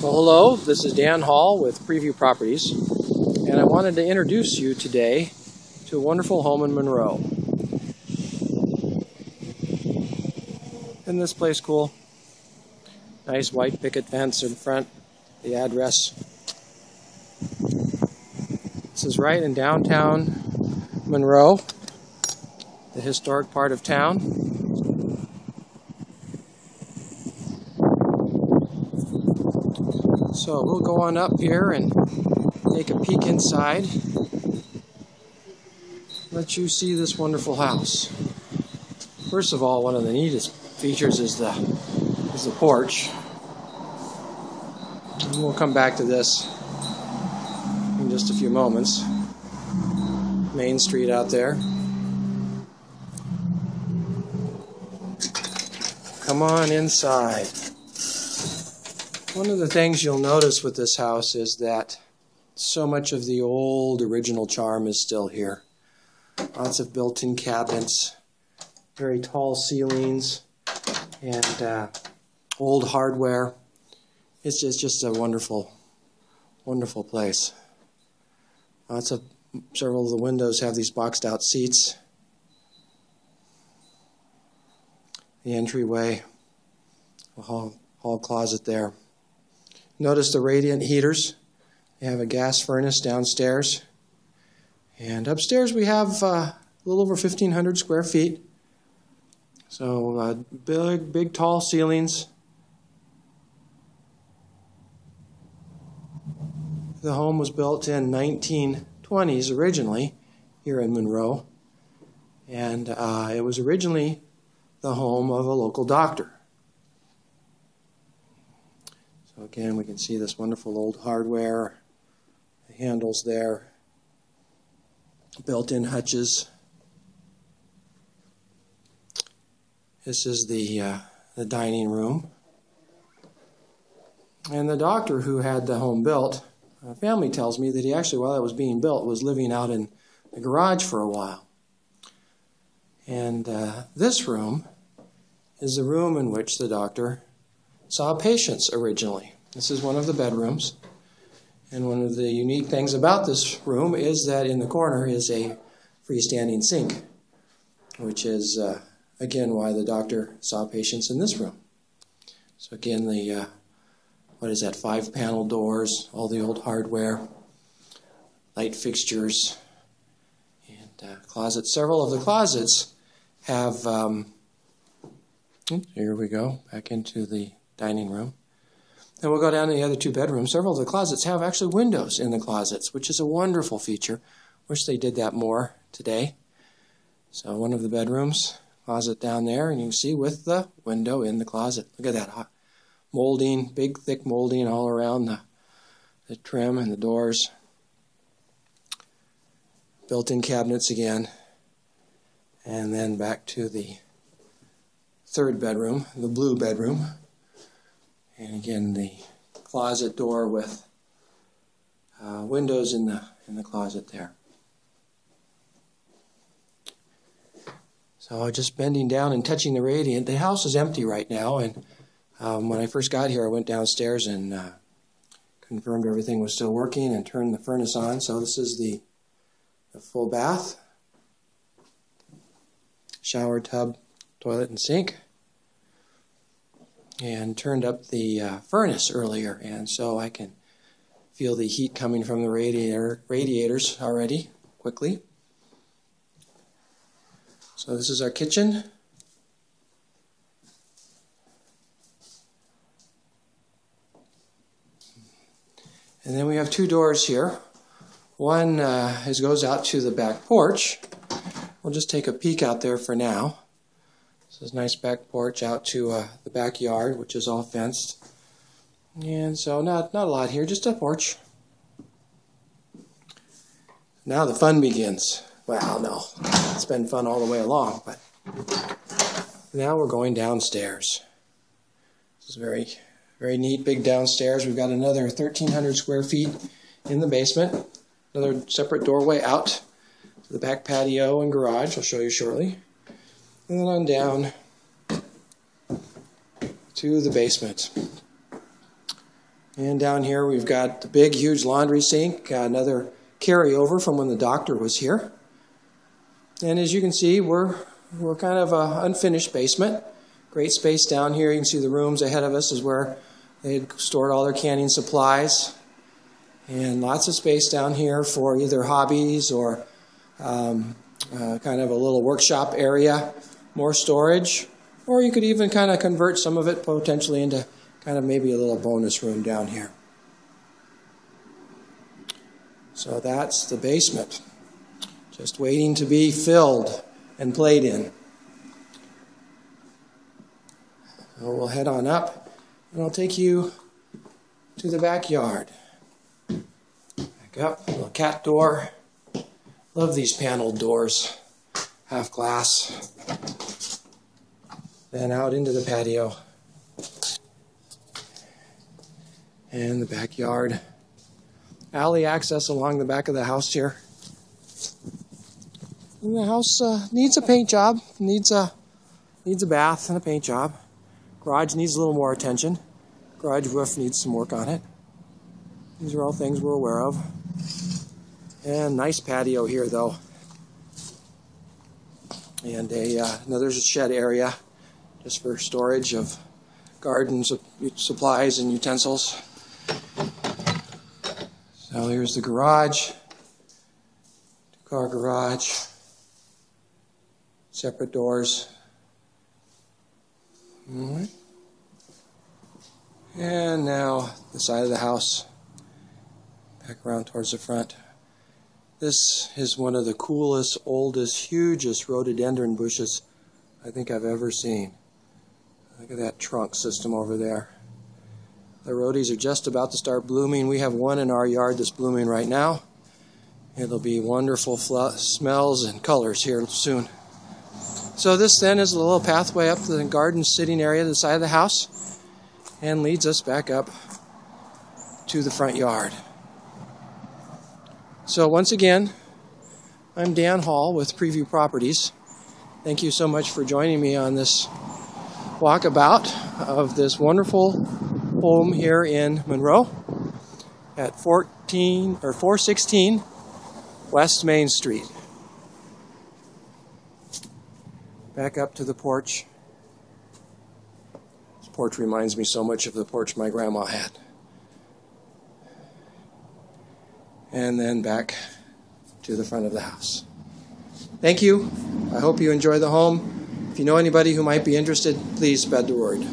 Well, hello, this is Dan Hall with Preview Properties, and I wanted to introduce you today to a wonderful home in Monroe. Isn't this place cool? Nice white picket fence in front, the address. This is right in downtown Monroe, the historic part of town. So we'll go on up here and take a peek inside. Let you see this wonderful house. First of all, one of the neatest features is the porch. And we'll come back to this in just a few moments. Main Street out there. Come on inside. One of the things you'll notice with this house is that so much of the old original charm is still here. Lots of built-in cabinets, very tall ceilings, and old hardware. It's just a wonderful, wonderful place. Several of the windows have these boxed out seats. The entryway, a hall closet there. Notice the radiant heaters. They have a gas furnace downstairs. And upstairs we have a little over 1,500 square feet. So big tall ceilings. The home was built in 1920s originally here in Monroe. And it was originally the home of a local doctor. So again, we can see this wonderful old hardware, the handles there, built-in hutches. This is the dining room. And the doctor who had the home built, family tells me that he actually, while it was being built, was living out in the garage for a while. And this room is the room in which the doctor saw patients originally. This is one of the bedrooms. And one of the unique things about this room is that in the corner is a freestanding sink, which is, again, why the doctor saw patients in this room. So again, the, 5-panel doors, all the old hardware, light fixtures, and closets. Several of the closets have, here we go, back into the dining room. Then we'll go down to the other two bedrooms. Several of the closets have actually windows in the closets, which is a wonderful feature. Wish they did that more today. So one of the bedrooms, closet down there, and you can see with the window in the closet. Look at that molding, big thick molding all around the trim and the doors. Built-in cabinets again. And then back to the third bedroom, the blue bedroom. And again, the closet door with windows in the closet there. So just bending down and touching the radiant. The house is empty right now, and when I first got here, I went downstairs and confirmed everything was still working and turned the furnace on. So this is the full bath, shower, tub, toilet, and sink. And turned up the furnace earlier, and so I can feel the heat coming from the radiators already quickly. So this is our kitchen. And then we have two doors here. One goes out to the back porch. We'll just take a peek out there for now. This is a nice back porch out to the backyard, which is all fenced. And so not a lot here, just a porch. Now the fun begins. Well, no, it's been fun all the way along, but now we're going downstairs. This is very, very neat, big downstairs. We've got another 1,300 square feet in the basement. Another separate doorway out to the back patio and garage. I'll show you shortly. And then on down to the basement. And down here we've got the big, huge laundry sink, another carryover from when the doctor was here. And as you can see, we're kind of an unfinished basement. Great space down here. You can see the rooms ahead of us is where they had stored all their canning supplies. And lots of space down here for either hobbies or kind of a little workshop area, more storage. Or you could even kind of convert some of it potentially into kind of maybe a little bonus room down here. So that's the basement, just waiting to be filled and played in. So we'll head on up, and I'll take you to the backyard. Back up, little cat door. Love these paneled doors, half glass. Then out into the patio and the backyard. Alley access along the back of the house here. And the house needs a paint job, needs a bath and a paint job. Garage needs a little more attention. Garage roof needs some work on it. These are all things we're aware of. And nice patio here though. And there's a shed area just for storage of garden supplies and utensils. So here's the garage, two-car garage, separate doors. All right. And now the side of the house, back around towards the front. This is one of the coolest, oldest, hugest rhododendron bushes I think I've ever seen. Look at that trunk system over there. The rhodies are just about to start blooming. We have one in our yard that's blooming right now. It'll be wonderful smells and colors here soon. So this then is a little pathway up to the garden sitting area to the side of the house and leads us back up to the front yard. So once again, I'm Dan Hall with Preview Properties. Thank you so much for joining me on this walkabout of this wonderful home here in Monroe at 416 West Main Street. Back up to the porch. This porch reminds me so much of the porch my grandma had. And then back to the front of the house. Thank you. I hope you enjoy the home. If you know anybody who might be interested, please spread the word.